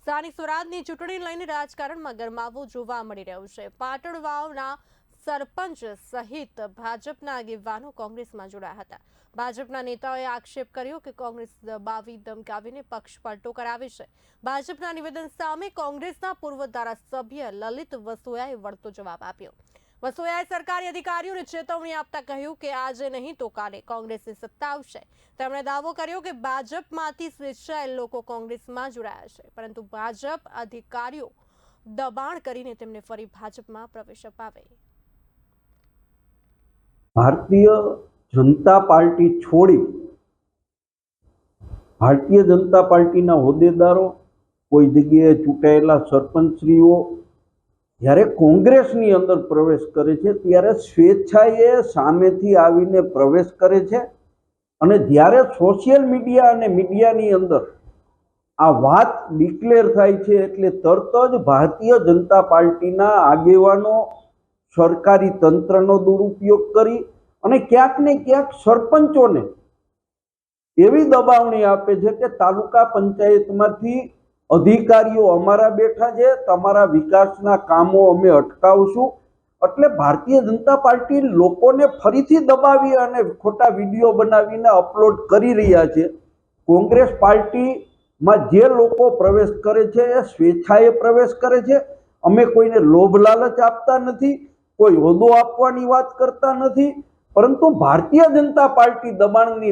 સ્થાનિક સ્વરાજની ચૂંટણી લઈને રાજકારણમાં ગરમાવો જોવા મળી રહ્યો છે। પાટણ વાવના સરપંચ સહિત ભાજપના આગેવાનો કોંગ્રેસમાં જોડાયા હતા। ભાજપના નેતાઓએ આક્ષેપ કર્યો કે કોંગ્રેસ દબાવી ધમકાવીને પક્ષ પલટો કરાવે છે। ભાજપના નિવેદન સામે કોંગ્રેસના પૂર્વ ધારાસભ્ય લલિત વસોયાએ વળતો જવાબ આપ્યો। વસોયાએ સરકારી અધિકારીઓને ચેતવણી આપતા કહ્યું કે આજે નહીં તો કાલે કોંગ્રેસની સત્તા આવશે। તેમણે દાવો કર્યો કે ભાજપમાંથી સ્વેચ્છાએ લોકો કોંગ્રેસમાં જોડાયા છે, પરંતુ ભાજપ અધિકારીઓ દબાણ કરીને તેમને ફરી ભાજપમાં પ્રવેશ અપાવે। ભારતીય જનતા પાર્ટી છોડી ભારતીય જનતા પાર્ટીના હોદ્દેદારો, કોઈ જગ્યાએ ચૂંટાયેલા સરપંચશ્રીઓ જ્યારે કોંગ્રેસની અંદર પ્રવેશ કરે છે ત્યારે સ્વેચ્છાએ સામેથી આવીને પ્રવેશ કરે છે। અને જ્યારે સોશિયલ મીડિયા અને મીડિયાની અંદર આ વાત ડિક્લેર થાય છે એટલે તરત જ ભારતીય જનતા પાર્ટીના આગેવાનો સરકારી તંત્રનો દુરુપયોગ કરી અને ક્યાંક ને ક્યાંક સરપંચોને એવી દબાવણી આપે છે કે તાલુકા પંચાયતમાંથી અધિકારીઓ અમારા બેઠા છે, તમારા વિકાસના કામો અમે અટકાવશું। એટલે ભારતીય જનતા પાર્ટી લોકોને ફરીથી દબાવી અને ખોટા વિડીયો બનાવીને અપલોડ કરી રહ્યા છે। કોંગ્રેસ પાર્ટીમાં જે લોકો પ્રવેશ કરે છે એ સ્વેચ્છાએ પ્રવેશ કરે છે। અમે કોઈને લોભ લાલચ આપતા નથી, કોઈ હોદ્દો આપવાની વાત કરતા નથી, પરંતુ ભારતીય જનતા પાર્ટી દબાણની